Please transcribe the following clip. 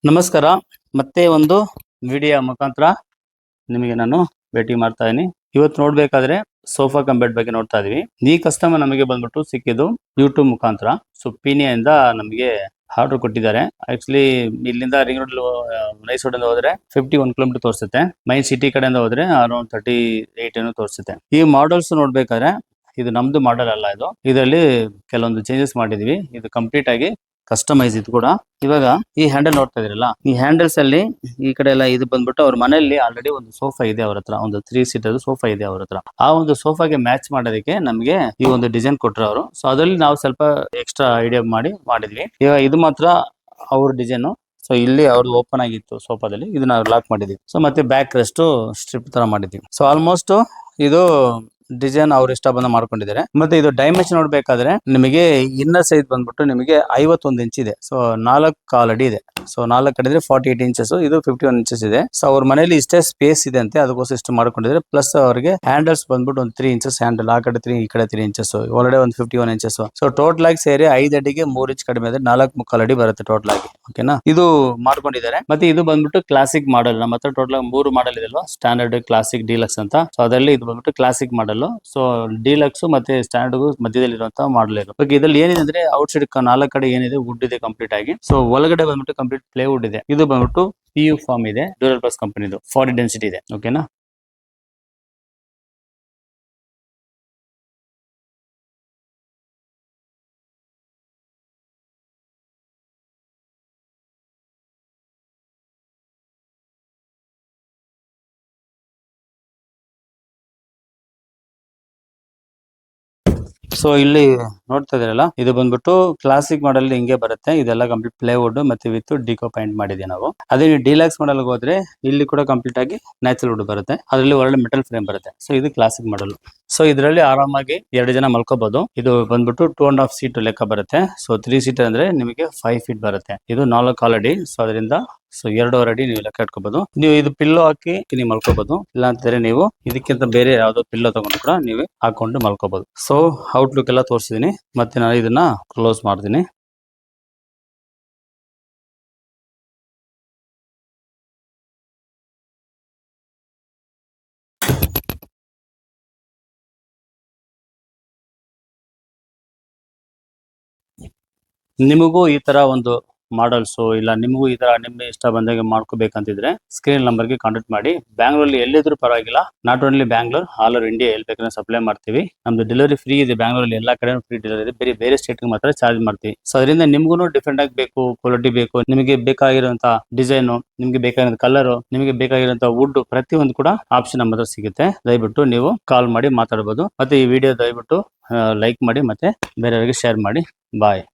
ನಮಸ್ಕಾರ. ಮತ್ತೆ ಒಂದು ವಿಡಿಯೋ ಮುಖಾಂತರ ನಿಮಗೆ ನಾನು ಭೇಟಿ ಮಾಡ್ತಾ ಇದೀನಿ. ಇವತ್ತು ನೋಡ್ಬೇಕಾದ್ರೆ ಸೋಫಾ ಕಮ್ ಬೆಡ್ ಬಗ್ಗೆ ನೋಡ್ತಾ ಇದೀವಿ. ಈ ಕಸ್ಟಮರ್ ನಮಗೆ ಬಂದ್ಬಿಟ್ಟು ಸಿಕ್ಕಿದ್ದು ಯೂಟ್ಯೂಬ್ ಮುಖಾಂತರ. ಸೊ ಪೀನಿಯಿಂದ ನಮಗೆ ಆರ್ಡರ್ ಕೊಟ್ಟಿದ್ದಾರೆ. ಆಕ್ಚುಲಿ ಇಲ್ಲಿಂದ ರಿಂಗ್ ರೋಡ್ ನೈಸ್ ರೋಡ್ ಹೋದ್ರೆ 51 ಕಿಲೋಮೀಟರ್ ತೋರಿಸುತ್ತೆ. ಮೈನ್ ಸಿಟಿ ಕಡೆಯಿಂದ ಹೋದ್ರೆ ಅರೌಂಡ್ 38 ಏನೋ ತೋರಿಸುತ್ತೆ. ಈ ಮಾಡಲ್ಸ್ ನೋಡ್ಬೇಕಾದ್ರೆ ಇದು ನಮ್ದು ಮಾಡಲ್ ಅಲ್ಲ. ಇದರಲ್ಲಿ ಕೆಲವೊಂದು ಚೇಂಜಸ್ ಮಾಡಿದೀವಿ. ಇದು ಕಂಪ್ಲೀಟ್ ಆಗಿ ಕಸ್ಟಮೈಸ್ ಇದು ಕೂಡ. ಇವಾಗ ಈ ಹ್ಯಾಂಡಲ್ ನೋಡ್ತಾ ಇದೀರಲ್ಲ, ಈ ಹ್ಯಾಂಡಲ್ಸ್ ಅಲ್ಲಿ ಈ ಕಡೆ ಎಲ್ಲ ಇದು ಬಂದ್ಬಿಟ್ಟು ಅವ್ರ ಮನೆಯಲ್ಲಿ ಆಲ್ರೆಡಿ ಒಂದು ಸೋಫಾ ಇದೆ ಅವ್ರ ಹತ್ರ. ಒಂದು 3 ಸೀಟರ್ ಸೋಫಾ ಇದೆ ಅವ್ರ ಹತ್ರ. ಆ ಒಂದು ಸೋಫಾಗೆ ಮ್ಯಾಚ್ ಮಾಡೋದಕ್ಕೆ ನಮಗೆ ಈ ಒಂದು ಡಿಸೈನ್ ಕೊಟ್ರು ಅವರು. ಸೊ ಅದ್ರಲ್ಲಿ ನಾವು ಸ್ವಲ್ಪ ಎಕ್ಸ್ಟ್ರಾ ಐಡಿಯಾ ಮಾಡಿದ್ವಿ. ಇವಾಗ ಇದು ಮಾತ್ರ ಅವ್ರ ಡಿಸೈನ್. ಸೊ ಇಲ್ಲಿ ಅವ್ರದ್ದು ಓಪನ್ ಆಗಿತ್ತು ಸೋಫಾದಲ್ಲಿ, ಇದು ನಾವು ಲಾಕ್ ಮಾಡಿದ್ವಿ. ಸೊ ಮತ್ತೆ ಬ್ಯಾಕ್ ರೆಸ್ಟ್ ಸ್ಟ್ರಿಪ್ ತರ ಮಾಡಿದ್ವಿ. ಸೊ ಆಲ್ಮೋಸ್ಟ್ ಇದು ಡಿಸೈನ್ ಅವ್ರ ಇಷ್ಟ ಬಂದ ಮಾಡ್ಕೊಂಡಿದ್ದಾರೆ. ಮತ್ತೆ ಇದು ಡೈಮೆನ್ಷನ್ ನೋಡ್ಬೇಕಾದ್ರೆ ನಿಮಗೆ ಇನ್ನರ್ ಸೈಜ್ ಬಂದ್ಬಿಟ್ಟು ನಿಮಗೆ 51 ಇಂಚ್ ಇದೆ. ಸೊ 4.25 ಅಡಿ ಇದೆ. ಸೊ 4 ಕಡೆ 48 ಇಂಚಸ್, ಇದು 51 ಇಂಚಸ್ ಇದೆ. ಸೊ ಅವ್ರ ಮನೆಯಲ್ಲಿ ಇಷ್ಟೇ ಸ್ಪೇಸ್ ಇದೆ ಅಂತೆ, ಅದಕ್ಕೋಸ್ಕರ ಇಷ್ಟು ಮಾಡ್ಕೊಂಡಿದ್ದಾರೆ. ಪ್ಲಸ್ ಅವರಿಗೆ ಹ್ಯಾಂಡಲ್ಸ್ ಬಂದ್ಬಿಟ್ಟು ಒಂದು 3 ಇಂಚಸ್ ಹ್ಯಾಂಡಲ್, ಆ ಕಡೆ 3 ಈ ಕಡೆ 3 ಇಂಚಸ್, ಒಳಗಡೆ ಒಂದು 51 ಇಂಚಸ್. ಸೊ ಟೋಟಲ್ ಆಗಿ ಸೇರಿ 5 ಅಡಿಗೆ 3 ಇಂಚ್ ಕಡಿಮೆ ಇದೆ, 4.25 ಅಡಿ ಬರುತ್ತೆ ಟೋಟಲ್ ಆಗಿ. ಓಕೆನಾ, ಇದು ಮಾಡ್ಕೊಂಡಿದ್ದಾರೆ. ಮತ್ತೆ ಇದು ಬಂದ್ಬಿಟ್ಟು ಕ್ಲಾಸಿಕ್ ಮಾಡಲ್. ನಮ್ಮ ಹತ್ರ ಟೋಟಲ್ 3 ಮಾಡಲ್ ಇದೆ ಅಲ್ವಾ, ಸ್ಟ್ಯಾಂಡರ್ಡ್, ಕ್ಲಾಸಿಕ್, ಡೀಲಕ್ಸ್ ಅಂತ. ಸೊ ಅದರಲ್ಲಿ ಇದು ಬಂದ್ಬಿಟ್ಟು ಕ್ಲಾಸಿಕ್ ಮಾಡಲ್. ಸೊ ಡೀಲಕ್ಸ್ ಮತ್ತೆ ಸ್ಟ್ಯಾಂಡರ್ಡ್ ಮಧ್ಯದಲ್ಲಿ ಇರುವಂತಹ ಮಾಡಲ್ ಇದು. ಇದರಲ್ಲಿ ಏನಿದೆ ಅಂದ್ರೆ ಔಟ್ ಸೈಡ್ 4 ಕಡೆ ಏನಿದೆ ವುಡ್ ಇದೆ ಕಂಪ್ಲೀಟ್ ಆಗಿ. ಸೊ ಒಳಗಡೆ ಬಂದ್ಬಿಟ್ಟು ಕಂಪ್ಲೀಟ್ ಪ್ಲೇವುಡ್ ಇದೆ. ಇದು ಬಂದ್ಬಿಟ್ಟು PU ಫಾರ್ಮ್ ಇದೆ, ಡ್ಯೂರಲ್ ಪ್ಲಸ್ ಕಂಪನಿದು 40 ಡೆನ್ಸಿಟಿ ಇದೆ. ಓಕೆನಾ. ಸೊ ಇಲ್ಲಿ ನೋಡ್ತಾ ಇದ್ರಲ್ಲ, ಇದು ಬಂದ್ಬಿಟ್ಟು ಕ್ಲಾಸಿಕ್ ಮಾಡಲ್ ಹಿಂಗೆ ಬರುತ್ತೆ. ಇದೆಲ್ಲ ಕಂಪ್ಲೀಟ್ ಪ್ಲೇವುಡ್ ಮತ್ತೆ ವಿತ್ ಡಿಕೋ ಪೈಂಟ್ ಮಾಡಿದ್ವಿ ನಾವು. ಅದೇ ನೀವು ಡೀಲಕ್ಸ್ ಮಾಡಲ್ ಹೋದ್ರೆ ಇಲ್ಲಿ ಕೂಡ ಕಂಪ್ಲೀಟ್ ಆಗಿ ನ್ಯಾಚುರಲ್ ವುಡ್ ಬರುತ್ತೆ. ಅದರಲ್ಲಿ ಒಳ್ಳೆ ಮೆಟಲ್ ಫ್ರೇಮ್ ಬರುತ್ತೆ. ಸೊ ಇದು ಕ್ಲಾಸಿಕ್ ಮಾಡಲ್. ಸೊ ಇದರಲ್ಲಿ ಆರಾಮಾಗಿ 2 ಜನ ಮಲ್ಕೋಬಹುದು. ಇದು ಬಂದ್ಬಿಟ್ಟು 2.5 ಸೀಟ್ ಲೆಕ್ಕ ಬರುತ್ತೆ. ಸೊ 3 ಸೀಟರ್ ಅಂದ್ರೆ ನಿಮಗೆ 5 ಫೀಟ್ ಬರುತ್ತೆ. ಇದು 4 ಅಡಿ. ಸೊ ಅದರಿಂದ 2.5 ಅಡಿ ನೀವು ಲೆಕ್ಕ ಇಟ್ಕೋಬಹುದು. ನೀವು ಇದು ಪಿಲ್ಲೋ ಹಾಕಿ ನೀವು ಮಲ್ಕೋಬಹುದು. ಇಲ್ಲ ಅಂತಂದ್ರೆ ನೀವು ಇದಕ್ಕಿಂತ ಬೇರೆ ಯಾವ್ದೋ ಪಿಲ್ಲೋ ತಗೊಂಡು ಕೂಡ ನೀವು ಹಾಕೊಂಡು ಮಲ್ಕೋಬಹುದು. ಸೊ ಔಟ್ಲುಕ್ ಎಲ್ಲ ತೋರಿಸಿದೀನಿ. ಮತ್ತೆ ನಾನು ಇದನ್ನ ಕ್ಲೋಸ್ ಮಾಡ್ತೀನಿ. ನಿಮಗೂ ಈ ತರ ಒಂದು ಮಾಡಲ್ಸ್ ಇಲ್ಲ ನಿಮಗೂ ಈ ತರ ನಿಮ್ಗೆ ಇಷ್ಟ ಬಂದಾಗ ಮಾಡ್ಕೋಬೇಕಂತಿದ್ರೆ ಸ್ಕ್ರೀನ್ ನಂಬರ್ಗೆ ಕಾಂಟ್ಯಾಕ್ಟ್ ಮಾಡಿ. ಬ್ಯಾಂಗ್ಳೂರಲ್ಲಿ ಎಲ್ಲಿದ್ರು ಪರವಾಗಿಲ್ಲ, not only Bangalore, all over India ಎಲ್ಲಿ ಬೇಕಾದ್ರೆ ಸಪ್ಲೈ ಮಾಡ್ತೀವಿ. ನಮ್ದು ಡೆಲಿವರಿ ಫ್ರೀ ಇದೆ. ಬ್ಯಾಂಗ್ಳೂರಲ್ಲಿ ಎಲ್ಲಾ ಕಡೆ ಫ್ರೀ ಡೆಲಿವರಿ ಇದೆ. ಬೇರೆ ಸ್ಟೇಟ್ ಮಾತ್ರ ಚಾರ್ಜ್ ಮಾಡ್ತೀವಿ. ಸೊ ಅದರಿಂದ ನಿಮ್ಗೂ ಡಿಫ್ರೆಂಟ್ ಆಗಿ ಬೇಕು, ಕ್ವಾಲಿಟಿ ಬೇಕು, ನಿಮಗೆ ಬೇಕಾಗಿರುವಂತ ಡಿಸೈನ್, ನಿಮ್ಗೆ ಬೇಕಾಗಿರೋ ಕಲರ್, ನಿಮಗೆ ಬೇಕಾಗಿರುವಂತ ವುಡ್, ಪ್ರತಿಯೊಂದು ಕೂಡ ಆಪ್ಷನ್ ನಮ್ಮ ಹತ್ರ ಸಿಗುತ್ತೆ. ದಯವಿಟ್ಟು ನೀವು ಕಾಲ್ ಮಾಡಿ ಮಾತಾಡಬಹುದು. ಮತ್ತೆ ಈ ವಿಡಿಯೋ ದಯವಿಟ್ಟು ಲೈಕ್ ಮಾಡಿ ಮತ್ತೆ ಬೇರೆಯವರಿಗೆ ಶೇರ್ ಮಾಡಿ. ಬಾಯ್.